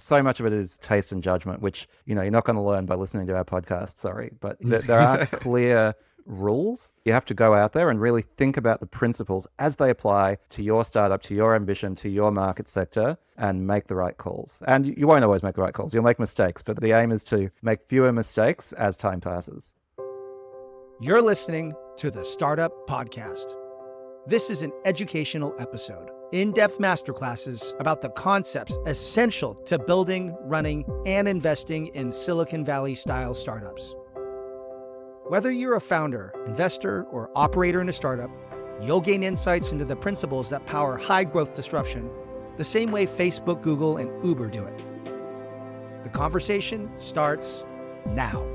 So much of it is taste and judgment, which, you're not going to learn by listening to our podcast, sorry. But there aren't clear rules. You have to go out there and really think about the principles as they apply to your startup, to your ambition, to your market sector, and make the right calls. And you won't always make the right calls. You'll make mistakes, but the aim is to make fewer mistakes as time passes. You're listening to the Startup Podcast. This is an educational episode. In-depth masterclasses about the concepts essential to building, running, and investing in Silicon Valley-style startups. Whether you're a founder, investor, or operator in a startup, you'll gain insights into the principles that power high-growth disruption the same way Facebook, Google, and Uber do it. The conversation starts now.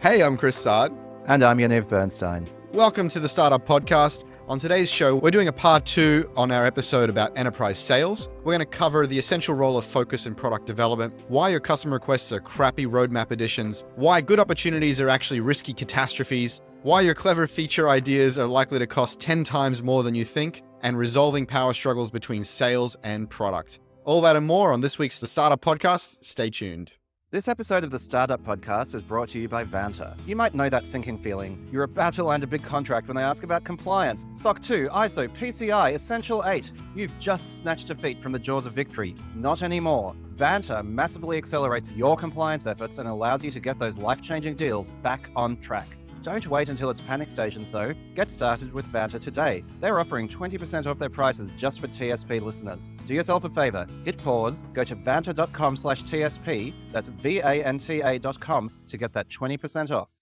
Hey, I'm Chris Saad. And I'm Yaniv Bernstein. Welcome to the Startup Podcast. On today's show, we're doing a part 2 on our episode about enterprise sales. We're going to cover the essential role of focus in product development, why your customer requests are crappy roadmap additions, why good opportunities are actually risky catastrophes, why your clever feature ideas are likely to cost 10 times more than you think, and resolving power struggles between sales and product. All that and more on this week's The Startup Podcast. Stay tuned. This episode of the Startup Podcast is brought to you by Vanta. You might know that sinking feeling. You're about to land a big contract when they ask about compliance. SOC 2, ISO, PCI, Essential 8. You've just snatched defeat from the jaws of victory. Not anymore. Vanta massively accelerates your compliance efforts and allows you to get those life-changing deals back on track. Don't wait until it's panic stations, though. Get started with Vanta today. They're offering 20% off their prices just for TSP listeners. Do yourself a favor. Hit pause, go to vanta.com/TSP, that's VANTA.com, to get that 20% off.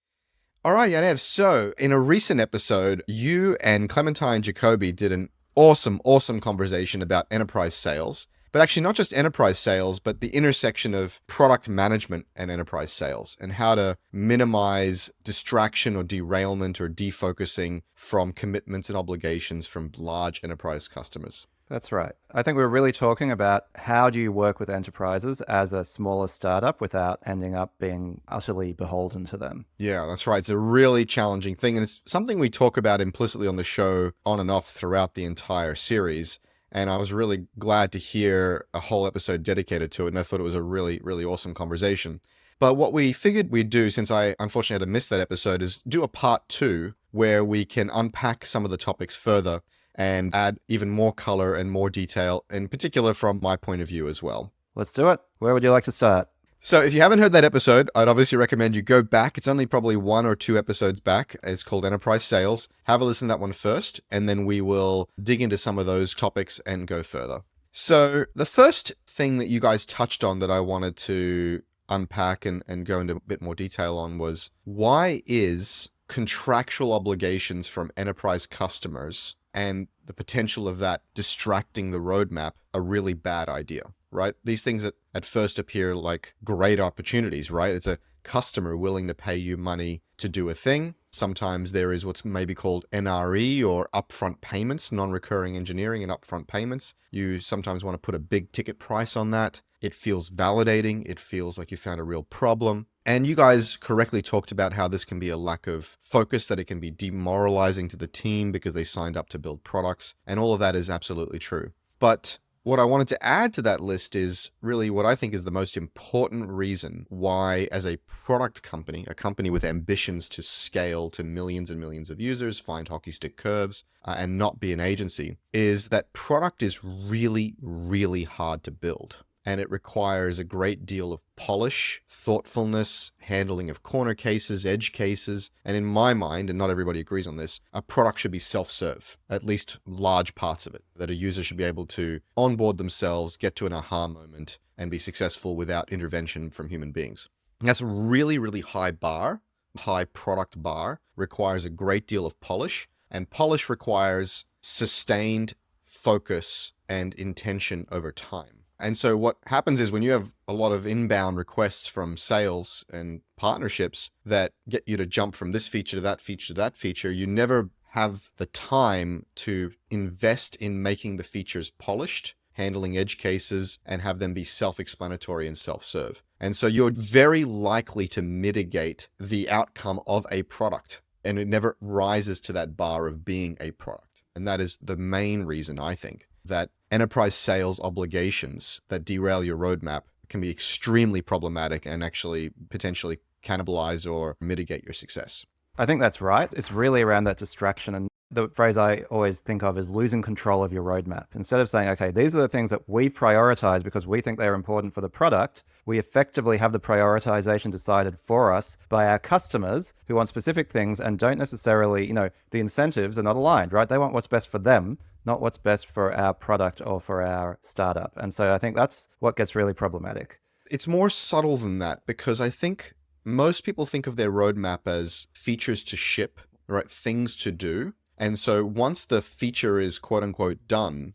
All right, Yaniv. So in a recent episode, you and Clementine Jacoby did an awesome conversation about enterprise sales. But actually not just enterprise sales, but the intersection of product management and enterprise sales and how to minimize distraction or derailment or defocusing from commitments and obligations from large enterprise customers. That's right. I think we're really talking about how do you work with enterprises as a smaller startup without ending up being utterly beholden to them. Yeah, that's right. It's a really challenging thing. And it's something we talk about implicitly on the show on and off throughout the entire series. And I was really glad to hear a whole episode dedicated to it. And I thought it was a really, really awesome conversation. But what we figured we'd do, since I unfortunately had to miss that episode, is do a part 2 where we can unpack some of the topics further and add even more color and more detail, in particular from my point of view as well. Let's do it. Where would you like to start? So if you haven't heard that episode, I'd obviously recommend you go back. It's only probably 1 or 2 episodes back. It's called Enterprise Sales. Have a listen to that one first, and then we will dig into some of those topics and go further. So the first thing that you guys touched on that I wanted to unpack and go into a bit more detail on was, why is contractual obligations from enterprise customers and the potential of that distracting the roadmap a really bad idea? Right? These things that at first appear like great opportunities, right? It's a customer willing to pay you money to do a thing. Sometimes there is what's maybe called NRE or upfront payments, non-recurring engineering and upfront payments. You sometimes want to put a big ticket price on that. It feels validating. It feels like you found a real problem. And you guys correctly talked about how this can be a lack of focus, that it can be demoralizing to the team because they signed up to build products. And all of that is absolutely true. But what I wanted to add to that list is really what I think is the most important reason why, as a product company, a company with ambitions to scale to millions and millions of users, find hockey stick curves, and not be an agency, is that product is really, really hard to build. And it requires a great deal of polish, thoughtfulness, handling of corner cases, edge cases. And in my mind, and not everybody agrees on this, a product should be self-serve, at least large parts of it, that a user should be able to onboard themselves, get to an aha moment, and be successful without intervention from human beings. And that's a really, really high bar. High product bar requires a great deal of polish, and polish requires sustained focus and intention over time. And so what happens is when you have a lot of inbound requests from sales and partnerships that get you to jump from this feature to that feature to that feature, you never have the time to invest in making the features polished, handling edge cases, and have them be self-explanatory and self-serve. And so you're very likely to mitigate the outcome of a product, and it never rises to that bar of being a product. And that is the main reason, I think, that enterprise sales obligations that derail your roadmap can be extremely problematic and actually potentially cannibalize or mitigate your success. I think that's right. It's really around that distraction. And the phrase I always think of is losing control of your roadmap. Instead of saying, okay, these are the things that we prioritize because we think they're important for the product, we effectively have the prioritization decided for us by our customers who want specific things and don't necessarily, the incentives are not aligned, right? They want what's best for them, not what's best for our product or for our startup. And so I think that's what gets really problematic. It's more subtle than that, because I think most people think of their roadmap as features to ship, right? Things to do. And so once the feature is quote unquote done,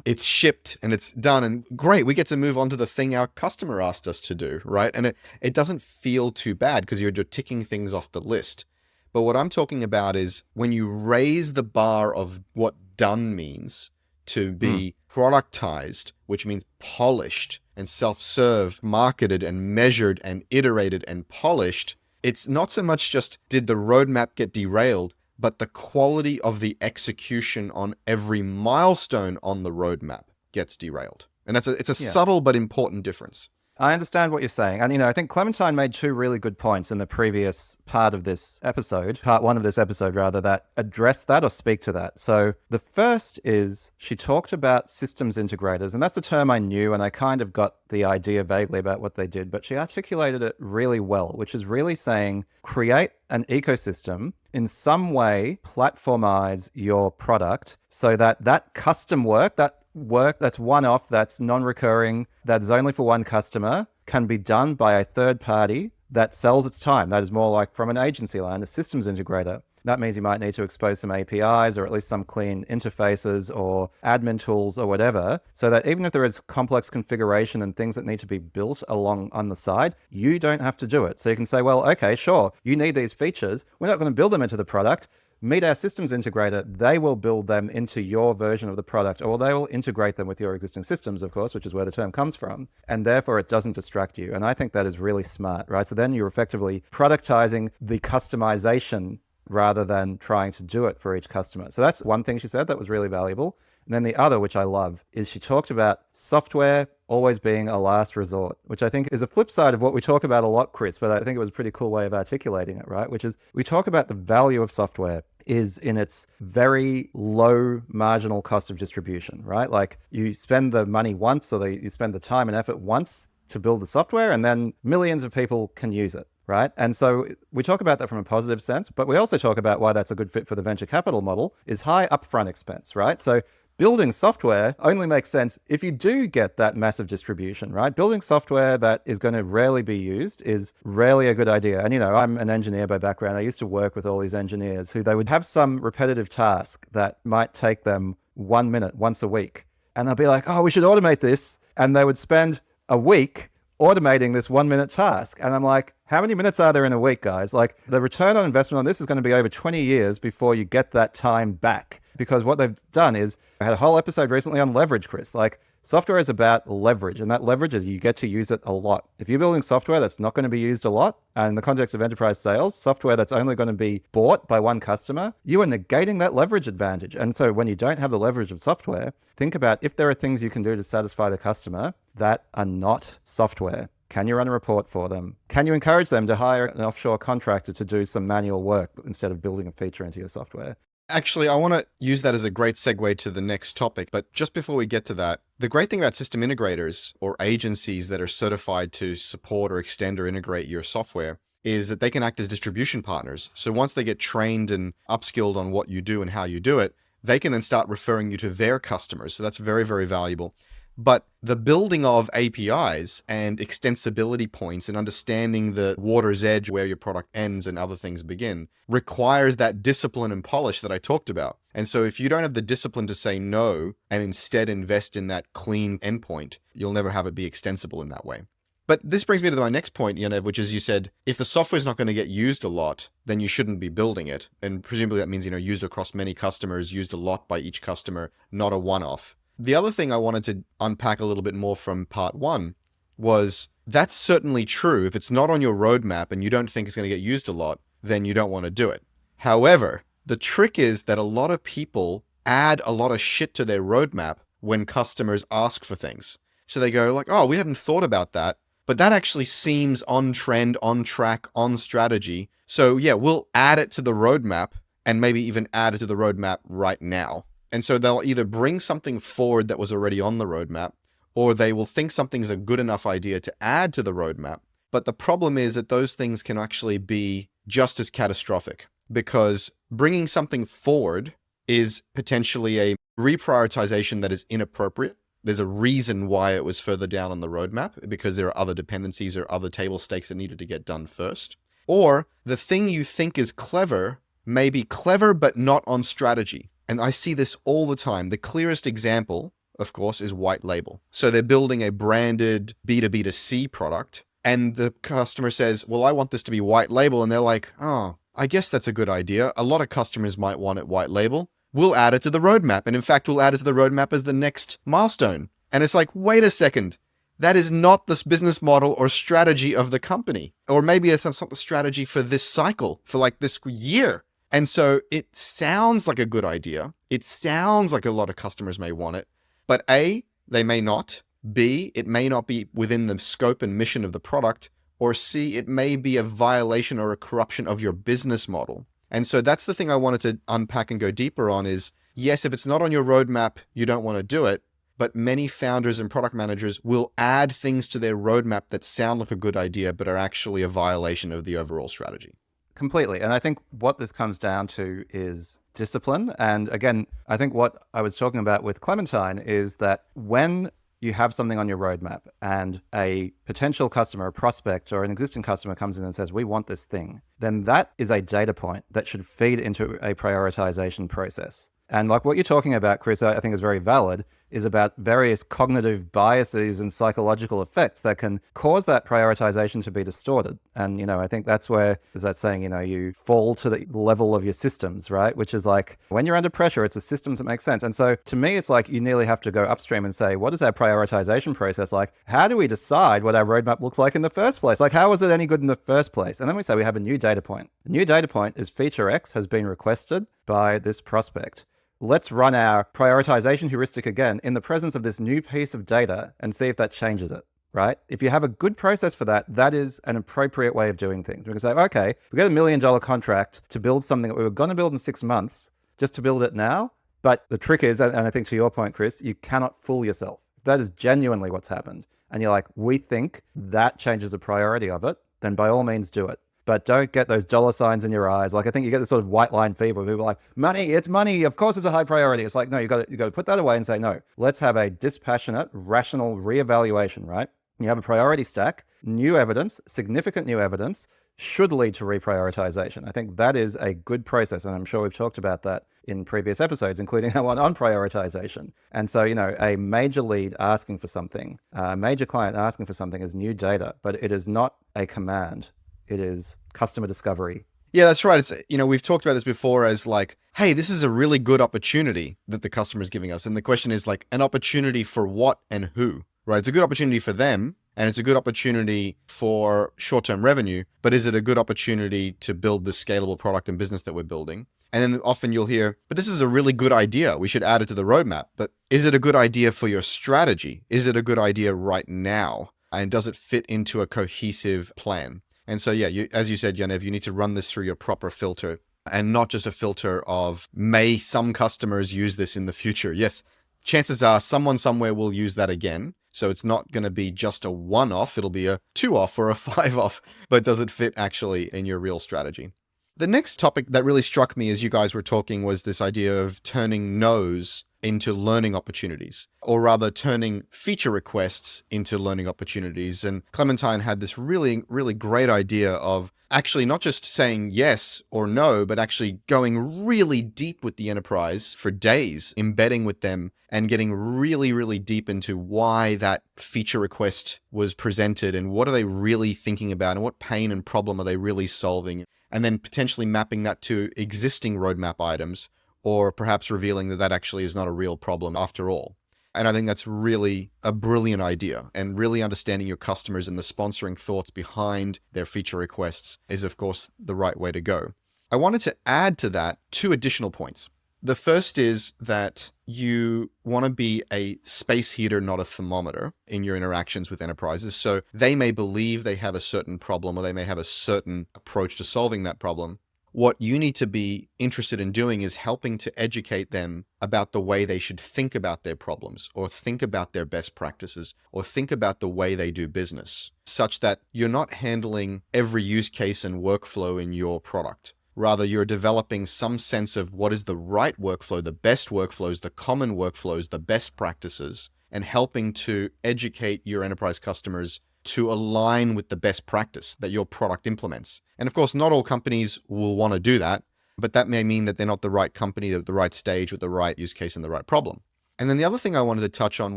it's shipped and it's done, and great, we get to move on to the thing our customer asked us to do, right? And it doesn't feel too bad because you're ticking things off the list. But what I'm talking about is when you raise the bar of what done means to be productized, which means polished and self-serve, marketed and measured and iterated and polished, it's not so much just did the roadmap get derailed, but the quality of the execution on every milestone on the roadmap gets derailed. And it's a subtle but important difference. I understand what you're saying. And, I think Clementine made two really good points in the previous part of this episode, part one of this episode, rather, that address that or speak to that. So the first is she talked about systems integrators, and that's a term I knew, and I kind of got the idea vaguely about what they did, but she articulated it really well, which is really saying create an ecosystem, in some way platformize your product so that that custom work, that's one-off, that's non-recurring, that's only for one customer, can be done by a third party that sells its time. That is more like from an agency line, a systems integrator. That means you might need to expose some APIs or at least some clean interfaces or admin tools or whatever, so that even if there is complex configuration and things that need to be built along on the side, you don't have to do it. So you can say, well, okay, sure, you need these features. We're not going to build them into the product. Meet our systems integrator. They will build them into your version of the product, or they will integrate them with your existing systems, of course, which is where the term comes from. And therefore, it doesn't distract you. And I think that is really smart, right? So then you're effectively productizing the customization rather than trying to do it for each customer. So that's one thing she said that was really valuable. And then the other, which I love, is she talked about software always being a last resort, which I think is a flip side of what we talk about a lot, Chris, but I think it was a pretty cool way of articulating it, right? Which is we talk about the value of software is in its very low marginal cost of distribution, right? Like you spend the money once, or you spend the time and effort once to build the software, and then millions of people can use it, right? And so we talk about that from a positive sense, but we also talk about why that's a good fit for the venture capital model is high upfront expense, right? So building software only makes sense if you do get that massive distribution, right? Building software that is going to rarely be used is rarely a good idea. And, I'm an engineer by background. I used to work with all these engineers who they would have some repetitive task that might take them 1 minute once a week. And they'll be like, oh, we should automate this. And they would spend a week automating this 1 minute task. And I'm like, how many minutes are there in a week, guys? Like the return on investment on this is going to be over 20 years before you get that time back. Because what they've done is, I had a whole episode recently on leverage, Chris. Like software is about leverage, and that leverage is you get to use it a lot. If you're building software that's not going to be used a lot, and in the context of enterprise sales, software that's only going to be bought by one customer, you are negating that leverage advantage. And so when you don't have the leverage of software, think about if there are things you can do to satisfy the customer that are not software. Can you run a report for them? Can you encourage them to hire an offshore contractor to do some manual work instead of building a feature into your software? Actually, I want to use that as a great segue to the next topic. But just before we get to that, the great thing about system integrators or agencies that are certified to support or extend or integrate your software is that they can act as distribution partners. So once they get trained and upskilled on what you do and how you do it, they can then start referring you to their customers. So that's very, very valuable. But the building of APIs and extensibility points and understanding the water's edge where your product ends and other things begin requires that discipline and polish that I talked about. And so if you don't have the discipline to say no and instead invest in that clean endpoint, you'll never have it be extensible in that way. But this brings me to my next point, Yaniv, which is you said, if the software is not going to get used a lot, then you shouldn't be building it. And presumably that means, used across many customers, used a lot by each customer, not a one-off. The other thing I wanted to unpack a little bit more from part one was that's certainly true. If it's not on your roadmap and you don't think it's going to get used a lot, then you don't want to do it. However, the trick is that a lot of people add a lot of shit to their roadmap when customers ask for things. So they go like, oh, we hadn't thought about that, but that actually seems on trend, on track, on strategy. So yeah, we'll add it to the roadmap and maybe even add it to the roadmap right now. And so they'll either bring something forward that was already on the roadmap, or they will think something's a good enough idea to add to the roadmap. But the problem is that those things can actually be just as catastrophic, because bringing something forward is potentially a reprioritization that is inappropriate. There's a reason why it was further down on the roadmap, because there are other dependencies or other table stakes that needed to get done first. Or the thing you think is clever may be clever, but not on strategy. And I see this all the time. The clearest example, of course, is white label. So they're building a branded B2B2C product, and the customer says, well, I want this to be white label. And they're like, oh, I guess that's a good idea. A lot of customers might want it white label. We'll add it to the roadmap. And in fact, we'll add it to the roadmap as the next milestone. And it's like, wait a second. That is not the business model or strategy of the company. Or maybe it's not the strategy for this cycle, for like this year. And so it sounds like a good idea. It sounds like a lot of customers may want it. But A, they may not. B, it may not be within the scope and mission of the product. Or C, it may be a violation or a corruption of your business model. And so that's the thing I wanted to unpack and go deeper on is, yes, if it's not on your roadmap, you don't want to do it. But many founders and product managers will add things to their roadmap that sound like a good idea, but are actually a violation of the overall strategy. Completely. And I think what this comes down to is discipline. And again, I think what I was talking about with Clementine is that when you have something on your roadmap and a potential customer, a prospect, or an existing customer comes in and says, we want this thing, then that is a data point that should feed into a prioritization process. And like what you're talking about, Chris, I think is very valid, is about various cognitive biases and psychological effects that can cause that prioritization to be distorted. And, I think that's where, there's that saying, you fall to the level of your systems, right? Which is like, when you're under pressure, it's a systems that make sense. And so to me, it's like you nearly have to go upstream and say, what is our prioritization process like? How do we decide what our roadmap looks like in the first place? Like, how was it any good in the first place? And then we say we have a new data point. The new data point is feature X has been requested by this prospect. Let's run our prioritization heuristic again in the presence of this new piece of data and see if that changes it, right? If you have a good process for that, that is an appropriate way of doing things. We can say, okay, we got $1 million contract to build something that we were going to build in 6 months, just to build it now. But the trick is, and I think to your point, Chris, you cannot fool yourself. That is genuinely what's happened. And you're like, we think that changes the priority of it, then by all means do it. But don't get those dollar signs in your eyes. Like, I think you get this sort of white line fever where people are like, money, it's money. Of course it's a high priority. It's like, no, you got to put that away and say, no, let's have a dispassionate, rational reevaluation, right? You have a priority stack, new evidence, significant new evidence should lead to reprioritization. I think that is a good process. And I'm sure we've talked about that in previous episodes, including our one on prioritization. And so, a major lead asking for something, a major client asking for something is new data, but it is not a command. It is customer discovery. Yeah, that's right. It's, we've talked about this before as like, hey, this is a really good opportunity that the customer is giving us. And the question is like, an opportunity for what and who, right? It's a good opportunity for them, and it's a good opportunity for short-term revenue, but is it a good opportunity to build the scalable product and business that we're building? And then often you'll hear, but this is a really good idea. We should add it to the roadmap. But is it a good idea for your strategy? Is it a good idea right now? And does it fit into a cohesive plan? And so, yeah, as you said, Yaniv, you need to run this through your proper filter, and not just a filter of, may some customers use this in the future? Yes, chances are someone somewhere will use that again. So it's not going to be just a one-off. It'll be a 2-off or a 5-off. But does it fit actually in your real strategy? The next topic that really struck me as you guys were talking was this idea of turning no's into learning opportunities, or rather turning feature requests into learning opportunities. And Clementine had this really, really great idea of actually not just saying yes or no, but actually going really deep with the enterprise for days, embedding with them and getting really, really deep into why that feature request was presented and what are they really thinking about and what pain and problem are they really solving. And then potentially mapping that to existing roadmap items, or perhaps revealing that that actually is not a real problem after all. And I think that's really a brilliant idea, and really understanding your customers and the sponsoring thoughts behind their feature requests is, of course, the right way to go. I wanted to add to that 2 additional points. The first is that you want to be a space heater, not a thermometer in your interactions with enterprises. So they may believe they have a certain problem or they may have a certain approach to solving that problem. What you need to be interested in doing is helping to educate them about the way they should think about their problems or think about their best practices or think about the way they do business, such that you're not handling every use case and workflow in your product. Rather, you're developing some sense of what is the right workflow, the best workflows, the common workflows, the best practices, and helping to educate your enterprise customers to align with the best practice that your product implements. And of course, not all companies will want to do that, but that may mean that they're not the right company at the right stage with the right use case and the right problem. And then the other thing I wanted to touch on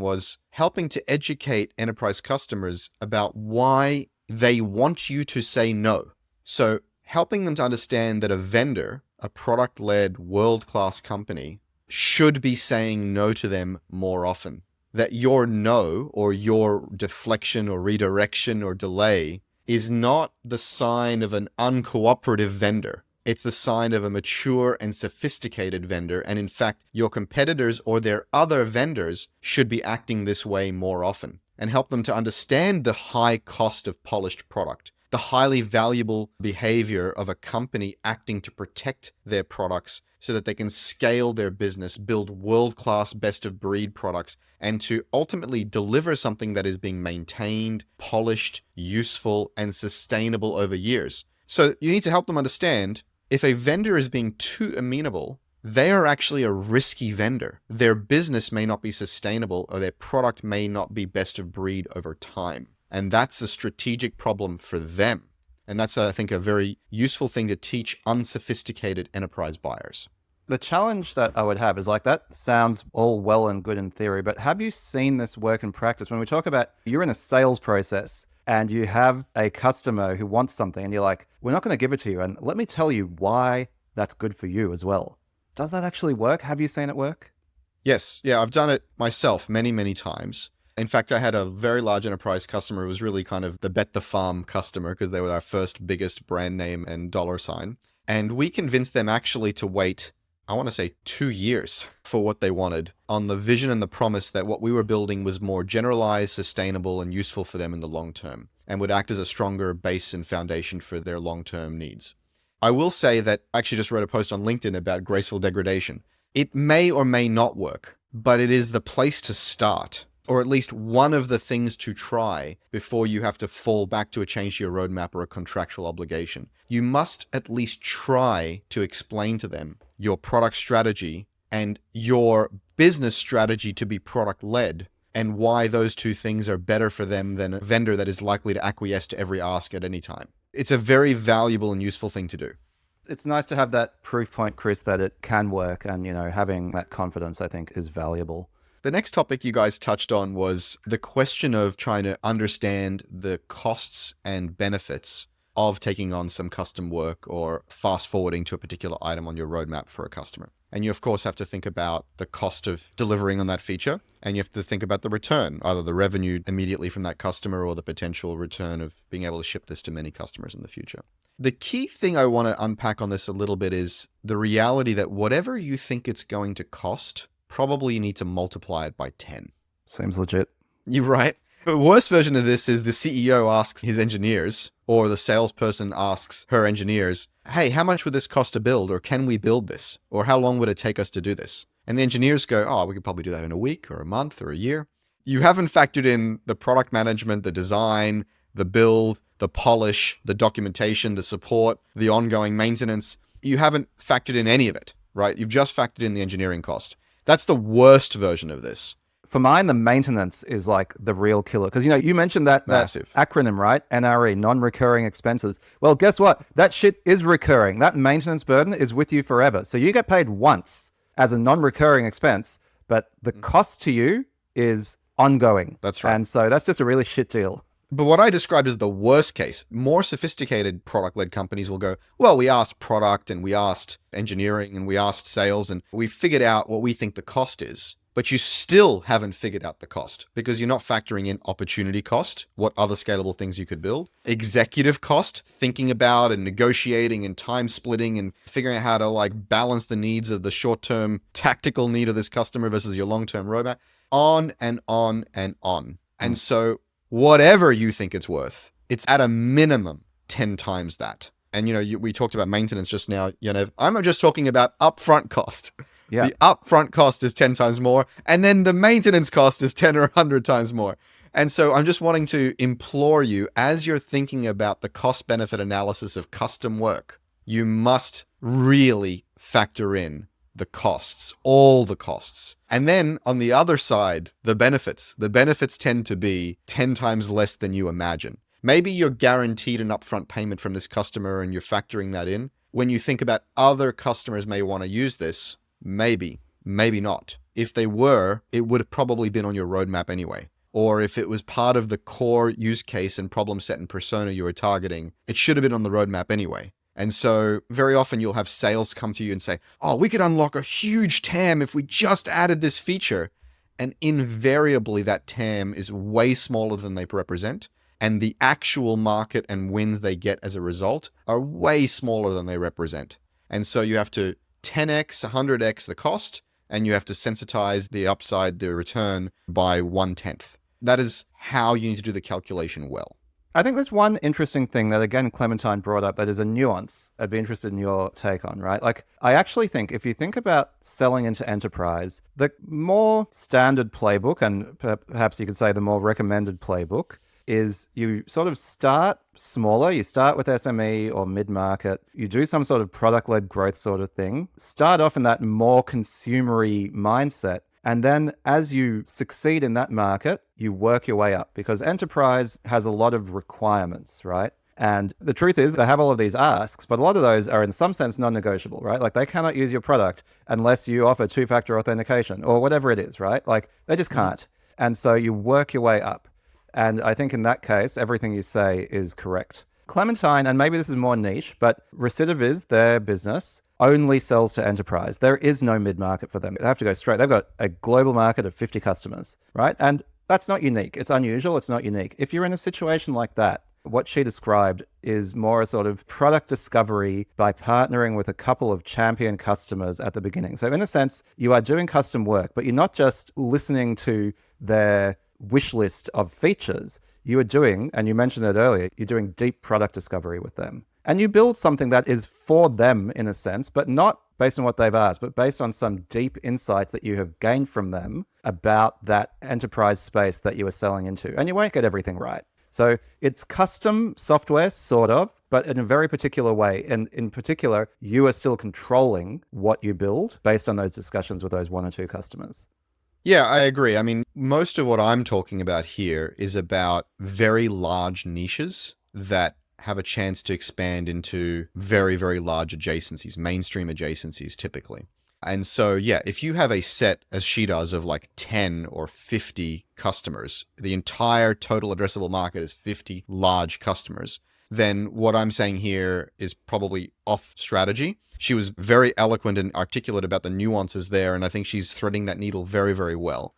was helping to educate enterprise customers about why they want you to say no. So helping them to understand that a vendor, a product-led world-class company, should be saying no to them more often. That your no or your deflection or redirection or delay is not the sign of an uncooperative vendor. It's the sign of a mature and sophisticated vendor. And in fact, your competitors or their other vendors should be acting this way more often, and help them to understand the high cost of polished product, the highly valuable behavior of a company acting to protect their products so that they can scale their business, build world-class best-of-breed products, and to ultimately deliver something that is being maintained, polished, useful, and sustainable over years. So you need to help them understand if a vendor is being too amenable, they are actually a risky vendor. Their business may not be sustainable or their product may not be best of breed over time. And that's a strategic problem for them. And that's, I think, a very useful thing to teach unsophisticated enterprise buyers. The challenge that I would have is like, that sounds all well and good in theory, but have you seen this work in practice? When we talk about you're in a sales process and you have a customer who wants something and you're like, we're not going to give it to you. And let me tell you why that's good for you as well. Does that actually work? Have you seen it work? Yes. Yeah, I've done it myself many, many times. In fact, I had a very large enterprise customer who was really kind of the bet the farm customer because they were our first biggest brand name and dollar sign. And we convinced them actually to wait, I want to say 2 years for what they wanted, on the vision and the promise that what we were building was more generalized, sustainable, and useful for them in the long term, and would act as a stronger base and foundation for their long-term needs. I will say that I actually just wrote a post on LinkedIn about graceful degradation. It may or may not work, but it is the place to start, or at least one of the things to try before you have to fall back to a change to your roadmap or a contractual obligation. You must at least try to explain to them your product strategy and your business strategy to be product-led, and why those two things are better for them than a vendor that is likely to acquiesce to every ask at any time. It's a very valuable and useful thing to do. It's nice to have that proof point, Chris, that it can work, and having that confidence, I think, is valuable. The next topic you guys touched on was the question of trying to understand the costs and benefits of taking on some custom work or fast forwarding to a particular item on your roadmap for a customer. And you, of course, have to think about the cost of delivering on that feature, and you have to think about the return, either the revenue immediately from that customer or the potential return of being able to ship this to many customers in the future. The key thing I want to unpack on this a little bit is the reality that whatever you think it's going to cost, probably you need to multiply it by 10. Seems legit. You're right. The worst version of this is the CEO asks his engineers, or the salesperson asks her engineers, hey, how much would this cost to build? Or can we build this? Or how long would it take us to do this? And the engineers go, oh, we could probably do that in a week or a month or a year. You haven't factored in the product management, the design, the build, the polish, the documentation, the support, the ongoing maintenance. You haven't factored in any of it, right? You've just factored in the engineering cost. That's the worst version of this. For mine, the maintenance is like the real killer. Because, you mentioned that acronym, right? NRE, non-recurring expenses. Well, guess what? That shit is recurring. That maintenance burden is with you forever. So you get paid once as a non-recurring expense, but the cost to you is ongoing. That's right. And so that's just a really shit deal. But what I described as the worst case, more sophisticated product-led companies will go, well, we asked product and we asked engineering and we asked sales and we figured out what we think the cost is. but you still haven't figured out the cost because you're not factoring in opportunity cost, what other scalable things you could build, executive cost, thinking about and negotiating and time splitting and figuring out how to like balance the needs of the short-term tactical need of this customer versus your long-term roadmap, on and on and on. And so whatever you think it's worth, it's at a minimum 10 times that. And, we talked about maintenance just now, Yaniv. I'm just talking about upfront cost. Yeah. The upfront cost is 10 times more, and then the maintenance cost is 10 or 100 times more. And so I'm just wanting to implore you, as you're thinking about the cost-benefit analysis of custom work, you must really factor in the costs, all the costs. And then on the other side, the benefits. The benefits tend to be 10 times less than you imagine. Maybe you're guaranteed an upfront payment from this customer and you're factoring that in. When you think about other customers may want to use this, maybe not. If they were, it would have probably been on your roadmap anyway. Or if it was part of the core use case and problem set and persona you were targeting, it should have been on the roadmap anyway. And so very often you'll have sales come to you and say, oh, we could unlock a huge TAM if we just added this feature. And invariably that TAM is way smaller than they represent. And the actual market and wins they get as a result are way smaller than they represent. And so you have to 10x, 100x the cost, and you have to sensitize the upside, the return by 1/10. That is how you need to do the calculation well. I think there's one interesting thing that, again, Clementine brought up that is a nuance I'd be interested in your take on, right? Like, I actually think if you think about selling into enterprise, the more standard playbook, and perhaps you could say the more recommended playbook, is you sort of start smaller. You start with SME or mid-market. You do some sort of product-led growth sort of thing. Start off in that more consumery mindset. And then as you succeed in that market, you work your way up because enterprise has a lot of requirements, right? And the truth is they have all of these asks, but a lot of those are in some sense non-negotiable, right? Like they cannot use your product unless you offer two-factor authentication or whatever it is, right? Like they just can't. And so you work your way up. And I think in that case, everything you say is correct. Clementine, and maybe this is more niche, but Recidiviz, their business, only sells to enterprise. There is no mid-market for them. They have to go straight. They've got a global market of 50 customers, right? And that's not unique. It's unusual. It's not unique. If you're in a situation like that, what she described is more a sort of product discovery by partnering with a couple of champion customers at the beginning. So in a sense, you are doing custom work, but you're not just listening to their wish list of features. You are doing, and you mentioned it earlier, you're doing deep product discovery with them. And you build something that is for them in a sense, but not based on what they've asked, but based on some deep insights that you have gained from them about that enterprise space that you are selling into. And you won't get everything right. So it's custom software, sort of, but in a very particular way. And in particular, you are still controlling what you build based on those discussions with those one or two customers. Yeah, I agree. I mean, most of what I'm talking about here is about very large niches that have a chance to expand into very, very large adjacencies, mainstream adjacencies typically. And so, yeah, if you have a set, as she does, of like 10 or 50 customers, the entire total addressable market is 50 large customers, then what I'm saying here is probably off strategy. She was very eloquent and articulate about the nuances there, and I think she's threading that needle very, very well.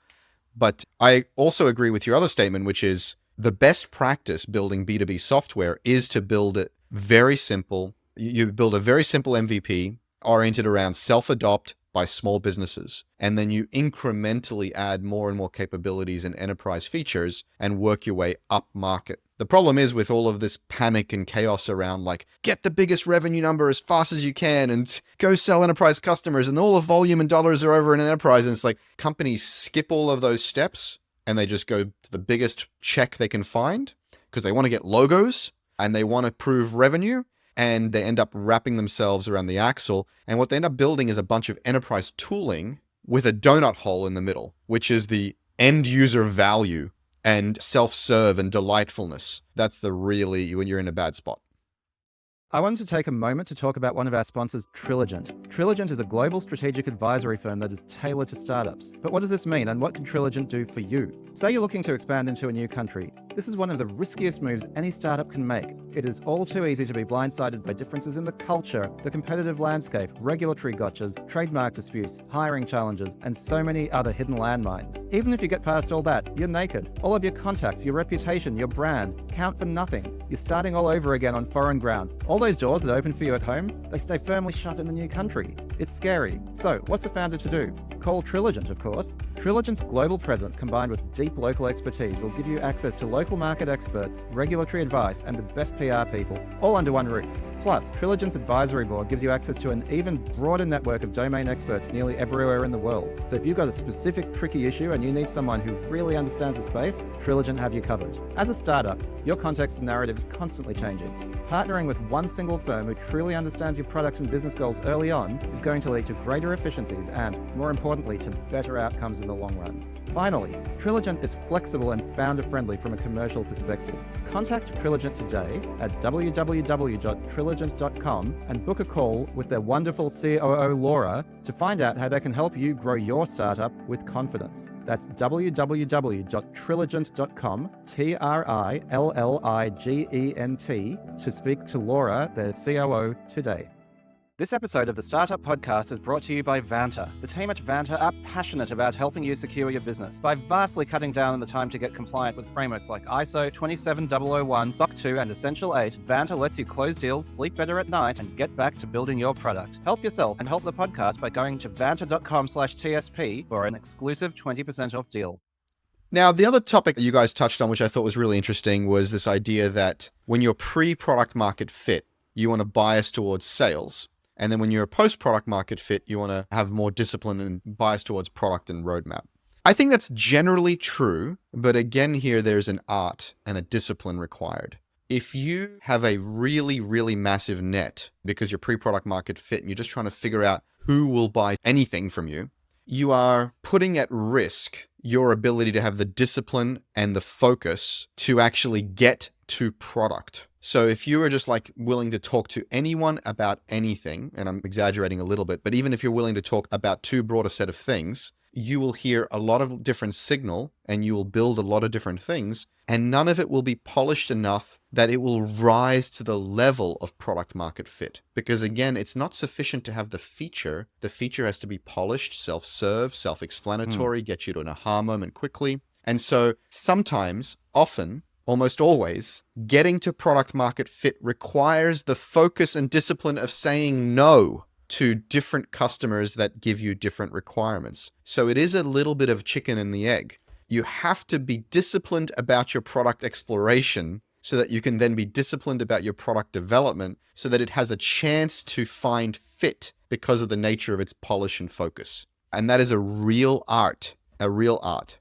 But I also agree with your other statement, which is the best practice building B2B software is to build it very simple. You build a very simple MVP oriented around self-adopt by small businesses, and then you incrementally add more and more capabilities and enterprise features and work your way up market. The problem is with all of this panic and chaos around like, get the biggest revenue number as fast as you can and go sell enterprise customers and all the volume and dollars are over in an enterprise. And it's like companies skip all of those steps and they just go to the biggest check they can find because they want to get logos and they want to prove revenue. And they end up wrapping themselves around the axle. And what they end up building is a bunch of enterprise tooling with a donut hole in the middle, which is the end user value and self-serve and delightfulness. That's the really when you're in a bad spot. I wanted to take a moment to talk about one of our sponsors, Trilligent. Trilligent is a global strategic advisory firm that is tailored to startups. But what does this mean and what can Trilligent do for you? Say you're looking to expand into a new country. This is one of the riskiest moves any startup can make. It is all too easy to be blindsided by differences in the culture, the competitive landscape, regulatory gotchas, trademark disputes, hiring challenges, and so many other hidden landmines. Even if you get past all that, you're naked. All of your contacts, your reputation, your brand count for nothing. You're starting all over again on foreign ground. All those doors that open for you at home, they stay firmly shut in the new country. It's scary. So, what's a founder to do? Call Trilligent, of course. Trilligent's global presence combined with deep local expertise will give you access to local market experts, regulatory advice, and the best PR people, all under one roof. Plus, Trilligent's advisory board gives you access to an even broader network of domain experts nearly everywhere in the world. So if you've got a specific tricky issue and you need someone who really understands the space, Trilligent have you covered. As a startup, your context and narrative is constantly changing. Partnering with one single firm who truly understands your product and business goals early on is going to lead to greater efficiencies and, more importantly, to better outcomes in the long run. Finally, Trilligent is flexible and founder-friendly from a commercial perspective. Contact Trilligent today at www.trilligent.com and book a call with their wonderful COO Laura to find out how they can help you grow your startup with confidence. That's www.trilligent.com, Trilligent, to speak to Laura, their COO, today. This episode of the Startup Podcast is brought to you by Vanta. The team at Vanta are passionate about helping you secure your business. By vastly cutting down on the time to get compliant with frameworks like ISO 27001, SOC 2, and Essential 8, Vanta lets you close deals, sleep better at night, and get back to building your product. Help yourself and help the podcast by going to vanta.com/TSP for an exclusive 20% off deal. Now, the other topic that you guys touched on, which I thought was really interesting, was this idea that when you're pre-product market fit, you want to bias towards sales. And then when you're a post-product market fit, you want to have more discipline and bias towards product and roadmap. I think that's generally true, but again here, there's an art and a discipline required. If you have a really, really massive net because you're pre-product market fit and you're just trying to figure out who will buy anything from you, you are putting at risk your ability to have the discipline and the focus to actually get to product. So if you are just like willing to talk to anyone about anything, and I'm exaggerating a little bit, but even if you're willing to talk about too broad a set of things, you will hear a lot of different signal and you will build a lot of different things, and none of it will be polished enough that it will rise to the level of product market fit. Because again, it's not sufficient to have the feature. The feature has to be polished, self-serve, self-explanatory, get you to an aha moment quickly. And so sometimes, often, almost always, getting to product market fit requires the focus and discipline of saying no to different customers that give you different requirements. So it is a little bit of chicken and the egg. You have to be disciplined about your product exploration so that you can then be disciplined about your product development so that it has a chance to find fit because of the nature of its polish and focus. And that is a real art, a real art.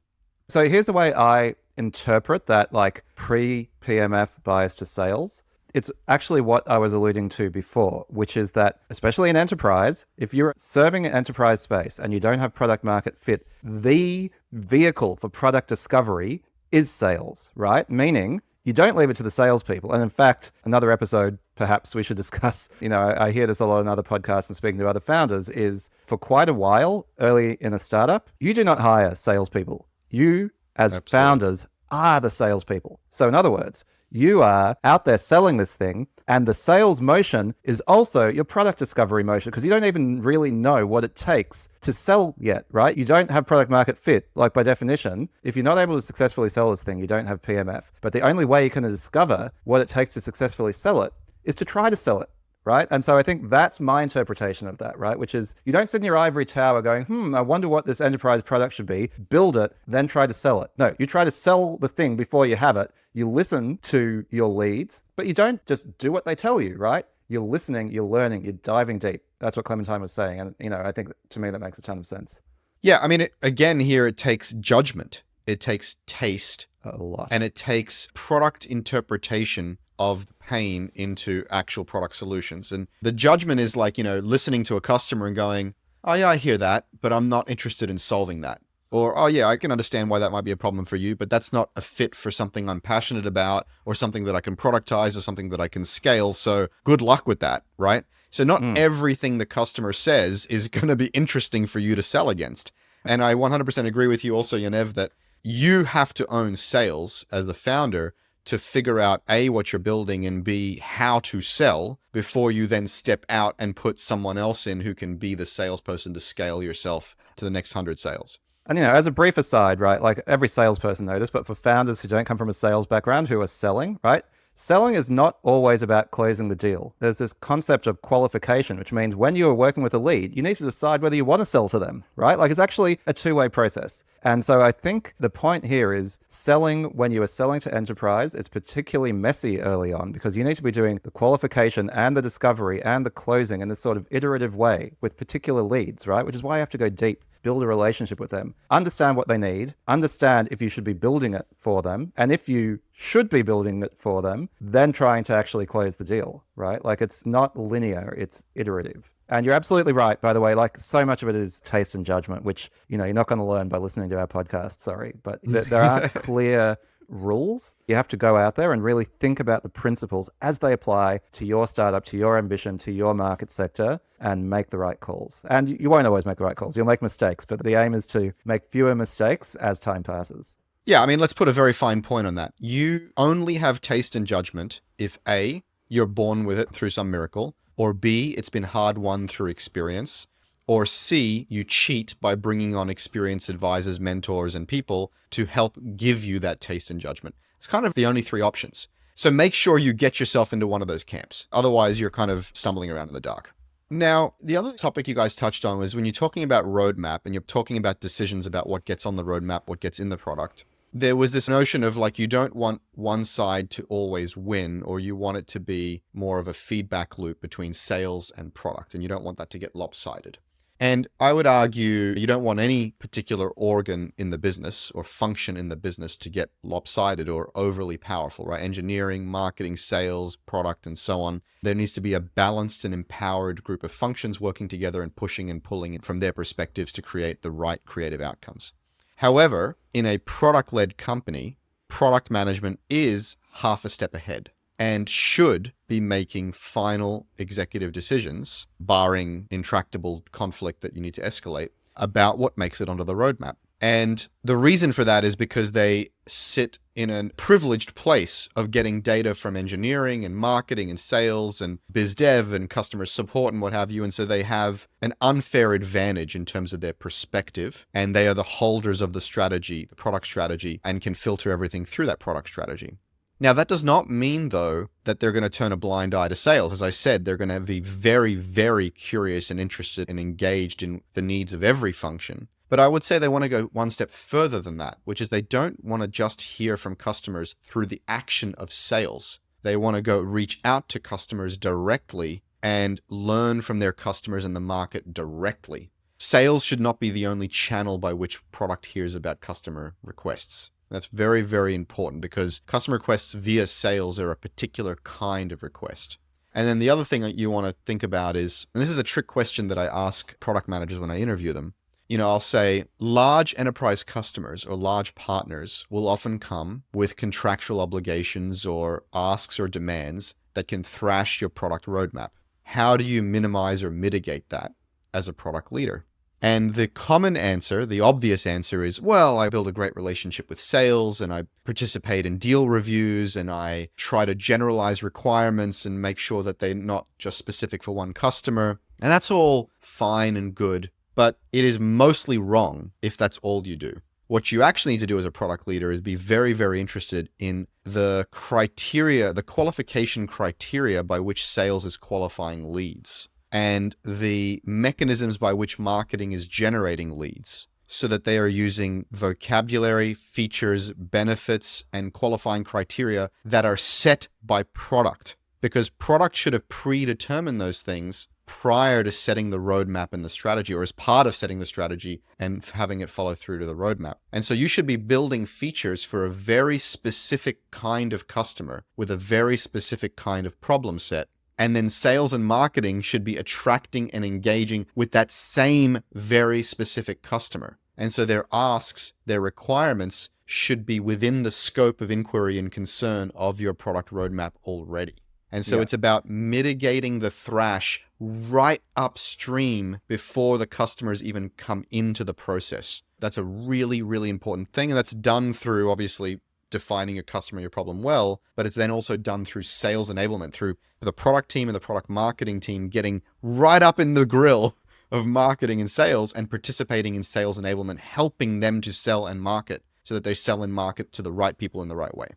So here's the way I interpret that like pre-PMF bias to sales. It's actually what I was alluding to before, which is that, especially in enterprise, if you're serving an enterprise space and you don't have product market fit, the vehicle for product discovery is sales, right? Meaning you don't leave it to the salespeople. And in fact, another episode perhaps we should discuss, I hear this a lot in other podcasts and speaking to other founders, is for quite a while early in a startup, you do not hire salespeople. You as Absolutely. Founders are the salespeople. So in other words, you are out there selling this thing, and the sales motion is also your product discovery motion, because you don't even really know what it takes to sell yet, right? You don't have product market fit. Like by definition, if you're not able to successfully sell this thing, you don't have PMF. But the only way you can discover what it takes to successfully sell it is to try to sell it. Right. And so I think that's my interpretation of that, right? Which is you don't sit in your ivory tower going, I wonder what this enterprise product should be, build it, then try to sell it. No, you try to sell the thing before you have it. You listen to your leads, but you don't just do what they tell you, right? You're listening, you're learning, you're diving deep. That's what Clementine was saying. And, I think to me that makes a ton of sense. Yeah. I mean, again, here it takes judgment. It takes taste. A lot. And it takes product interpretation of the pain into actual product solutions. And the judgment is like, listening to a customer and going, oh yeah, I hear that, but I'm not interested in solving that. Or, oh yeah, I can understand why that might be a problem for you, but that's not a fit for something I'm passionate about or something that I can productize or something that I can scale. So good luck with that, right? So not everything the customer says is going to be interesting for you to sell against. And I 100% agree with you also, Yaniv, that you have to own sales as the founder to figure out A, what you're building, and B, how to sell before you then step out and put someone else in who can be the salesperson to scale yourself to the next 100 sales. And, as a brief aside, right, like every salesperson knows this, but for founders who don't come from a sales background who are selling, right, selling is not always about closing the deal. There's this concept of qualification, which means when you are working with a lead, you need to decide whether you want to sell to them, right? Like it's actually a two-way process. And so I think the point here is selling, when you are selling to enterprise, it's particularly messy early on because you need to be doing the qualification and the discovery and the closing in this sort of iterative way with particular leads, right? Which is why you have to go deep. Build a relationship with them, understand what they need, understand if you should be building it for them, and if you should be building it for them, then trying to actually close the deal, right? Like it's not linear, it's iterative. And you're absolutely right, by the way, like so much of it is taste and judgment, which, you're not going to learn by listening to our podcast, sorry, but there aren't clear rules. You have to go out there and really think about the principles as they apply to your startup, to your ambition, to your market sector, and make the right calls. And you won't always make the right calls. You'll make mistakes, but the aim is to make fewer mistakes as time passes. Yeah, I mean, let's put a very fine point on that. You only have taste and judgment if A, you're born with it through some miracle, or B, it's been hard won through experience, or C, you cheat by bringing on experienced advisors, mentors, and people to help give you that taste and judgment. It's kind of the only three options. So make sure you get yourself into one of those camps. Otherwise, you're kind of stumbling around in the dark. Now, the other topic you guys touched on was when you're talking about roadmap and you're talking about decisions about what gets on the roadmap, what gets in the product, there was this notion of like, you don't want one side to always win, or you want it to be more of a feedback loop between sales and product, and you don't want that to get lopsided. And I would argue you don't want any particular organ in the business or function in the business to get lopsided or overly powerful, right? Engineering, marketing, sales, product, and so on. There needs to be a balanced and empowered group of functions working together and pushing and pulling from their perspectives to create the right creative outcomes. However, in a product-led company, product management is half a step ahead and should be making final executive decisions, barring intractable conflict that you need to escalate, about what makes it onto the roadmap. And the reason for that is because they sit in a privileged place of getting data from engineering and marketing and sales and biz dev and customer support and what have you. And so they have an unfair advantage in terms of their perspective. And they are the holders of the strategy, the product strategy, and can filter everything through that product strategy. Now, that does not mean, though, that they're going to turn a blind eye to sales. As I said, they're going to be very, very curious and interested and engaged in the needs of every function. But I would say they want to go one step further than that, which is they don't want to just hear from customers through the action of sales. They want to go reach out to customers directly and learn from their customers in the market directly. Sales should not be the only channel by which product hears about customer requests. That's very, very important because customer requests via sales are a particular kind of request. And then the other thing that you want to think about is, and this is a trick question that I ask product managers when I interview them, I'll say large enterprise customers or large partners will often come with contractual obligations or asks or demands that can thrash your product roadmap. How do you minimize or mitigate that as a product leader? And the common answer, the obvious answer is, well, I build a great relationship with sales and I participate in deal reviews and I try to generalize requirements and make sure that they're not just specific for one customer. And that's all fine and good, but it is mostly wrong if that's all you do. What you actually need to do as a product leader is be very, very interested in the criteria, the qualification criteria by which sales is qualifying leads, and the mechanisms by which marketing is generating leads so that they are using vocabulary, features, benefits, and qualifying criteria that are set by product. Because product should have predetermined those things prior to setting the roadmap and the strategy, or as part of setting the strategy and having it follow through to the roadmap. And so you should be building features for a very specific kind of customer with a very specific kind of problem set. And then sales and marketing should be attracting and engaging with that same very specific customer. And so their asks, their requirements should be within the scope of inquiry and concern of your product roadmap already. And so It's about mitigating the thrash right upstream before the customers even come into the process. That's a really, really important thing. And that's done through obviously defining your customer, your problem well, but it's then also done through sales enablement, through the product team and the product marketing team getting right up in the grill of marketing and sales and participating in sales enablement, helping them to sell and market so that they sell and market to the right people in the right way.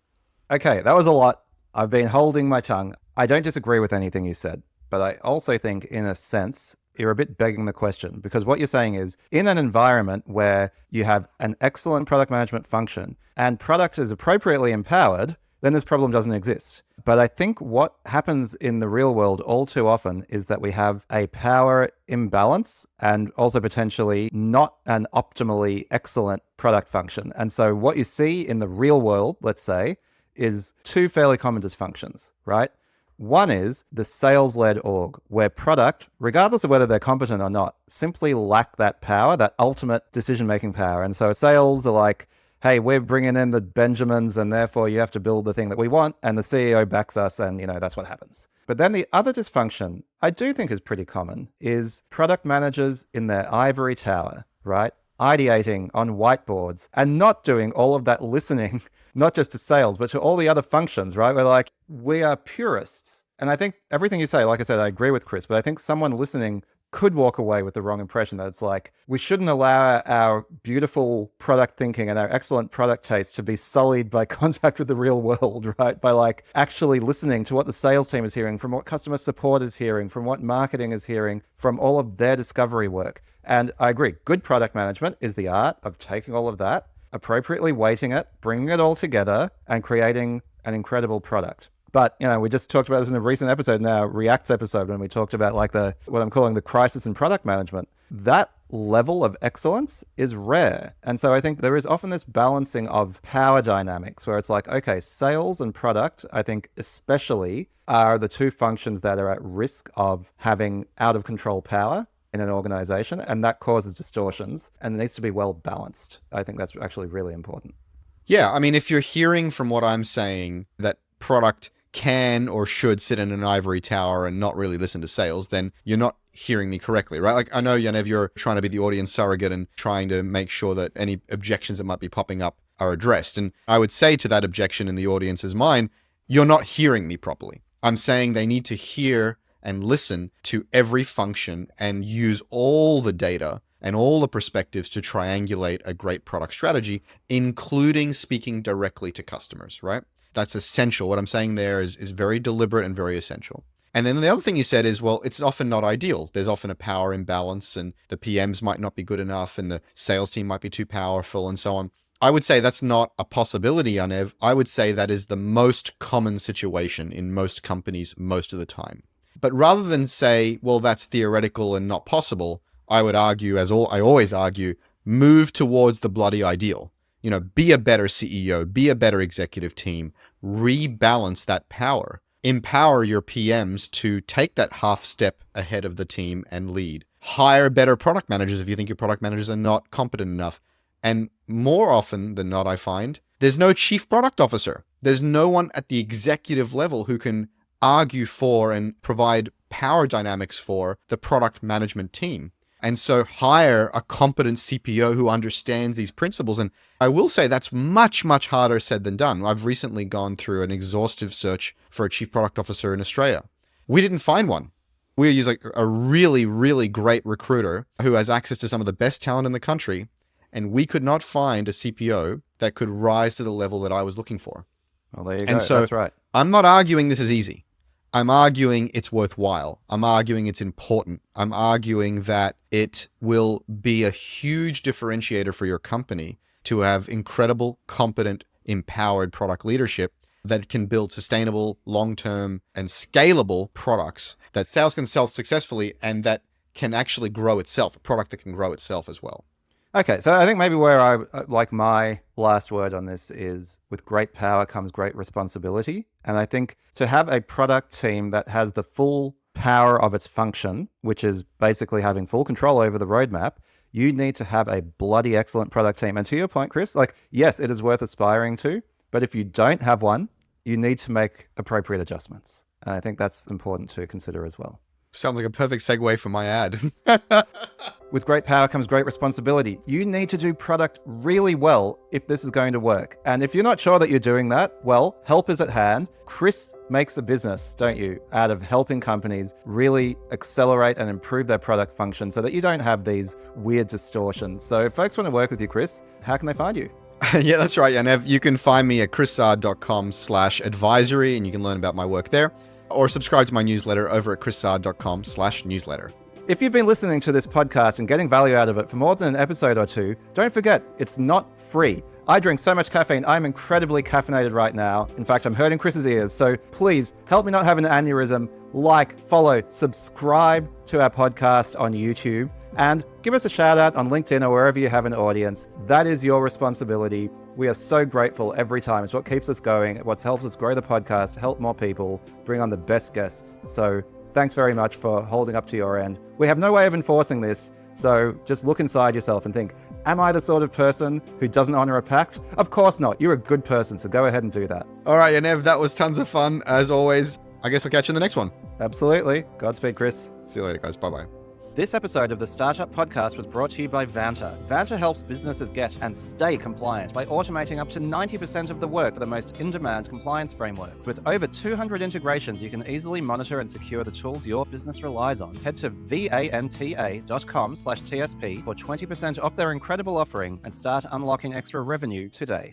Okay, that was a lot. I've been holding my tongue. I don't disagree with anything you said, but I also think, in a sense, you're a bit begging the question, because what you're saying is, in an environment where you have an excellent product management function and product is appropriately empowered, then this problem doesn't exist. But I think what happens in the real world all too often is that we have a power imbalance and also potentially not an optimally excellent product function. And so what you see in the real world, let's say, is two fairly common dysfunctions, right? One is the sales-led org, where product, regardless of whether they're competent or not, simply lack that power, that ultimate decision-making power. And so sales are like, hey, we're bringing in the Benjamins and therefore you have to build the thing that we want, and the CEO backs us, and that's what happens. But then the other dysfunction I do think is pretty common is product managers in their ivory tower, right? Ideating on whiteboards and not doing all of that listening, not just to sales, but to all the other functions, right? We're like, we are purists. And I think everything you say, like I said, I agree with Chris, but I think someone listening could walk away with the wrong impression that it's like, we shouldn't allow our beautiful product thinking and our excellent product taste to be sullied by contact with the real world, right? By like actually listening to what the sales team is hearing, from what customer support is hearing, from what marketing is hearing, from all of their discovery work. And I agree, good product management is the art of taking all of that, appropriately weighting it, bringing it all together, and creating an incredible product. But, we just talked about this in a recent episode, now React's episode, when we talked about like what I'm calling the crisis in product management. That level of excellence is rare. And so I think there is often this balancing of power dynamics where it's like, okay, sales and product, I think especially, are the two functions that are at risk of having out of control power in an organization, and that causes distortions, and it needs to be well balanced. I think that's actually really important. Yeah, I mean, if you're hearing from what I'm saying that product can or should sit in an ivory tower and not really listen to sales, then you're not hearing me correctly, right? Like, I know, Yaniv, you're trying to be the audience surrogate and trying to make sure that any objections that might be popping up are addressed. And I would say to that objection in the audience's mind, you're not hearing me properly. I'm saying they need to hear and listen to every function and use all the data and all the perspectives to triangulate a great product strategy, including speaking directly to customers, right? That's essential. What I'm saying there is very deliberate and very essential. And then the other thing you said is, well, it's often not ideal. There's often a power imbalance and the PMs might not be good enough and the sales team might be too powerful and so on. I would say that's not a possibility, Yaniv. I would say that is the most common situation in most companies most of the time. But rather than say, well, that's theoretical and not possible, I would argue, I always argue, move towards the bloody ideal. Be a better CEO, be a better executive team, rebalance that power, empower your PMs to take that half step ahead of the team and lead. Hire better product managers if you think your product managers are not competent enough. And more often than not, I find, there's no chief product officer. There's no one at the executive level who can argue for and provide power dynamics for the product management team. And so hire a competent CPO who understands these principles. And I will say that's much, much harder said than done. I've recently gone through an exhaustive search for a chief product officer in Australia. We didn't find one. We use a really, really great recruiter who has access to some of the best talent in the country. And we could not find a CPO that could rise to the level that I was looking for. Well, there you go. And so that's right. I'm not arguing this is easy. I'm arguing it's worthwhile. I'm arguing it's important. I'm arguing that it will be a huge differentiator for your company to have incredible, competent, empowered product leadership that can build sustainable, long-term, and scalable products that sales can sell successfully and that can actually grow itself, a product that can grow itself as well. Okay, so I think maybe where my last word on this is, with great power comes great responsibility. And I think to have a product team that has the full power of its function, which is basically having full control over the roadmap, you need to have a bloody excellent product team. And to your point, Chris, yes, it is worth aspiring to, but if you don't have one, you need to make appropriate adjustments. And I think that's important to consider as well. Sounds like a perfect segue for my ad. With great power comes great responsibility. You need to do product really well if this is going to work. And if you're not sure that you're doing that, well, help is at hand. Chris makes a business, don't you, out of helping companies really accelerate and improve their product function so that you don't have these weird distortions. So if folks want to work with you, Chris, how can they find you? Yeah, that's right, Yaniv. You can find me at chrissard.com/advisory, and you can learn about my work there, or subscribe to my newsletter over at chrissard.com/newsletter. If you've been listening to this podcast and getting value out of it for more than an episode or two, don't forget, it's not free. I drink so much caffeine, I'm incredibly caffeinated right now. In fact, I'm hurting Chris's ears. So please help me not have an aneurysm. Like, follow, subscribe to our podcast on YouTube, and give us a shout out on LinkedIn or wherever you have an audience. That is your responsibility. We are so grateful every time. It's what keeps us going. What helps us grow the podcast, help more people, bring on the best guests. So thanks very much for holding up to your end. We have no way of enforcing this, so just look inside yourself and think, am I the sort of person who doesn't honor a pact? Of course not. You're a good person, so go ahead and do that. All right, Yaniv, that was tons of fun, as always. I guess I'll catch you in the next one. Absolutely. Godspeed, Chris. See you later, guys. Bye-bye. This episode of the Startup Podcast was brought to you by Vanta. Vanta helps businesses get and stay compliant by automating up to 90% of the work for the most in-demand compliance frameworks. With over 200 integrations, you can easily monitor and secure the tools your business relies on. Head to vanta.com/TSP for 20% off their incredible offering and start unlocking extra revenue today.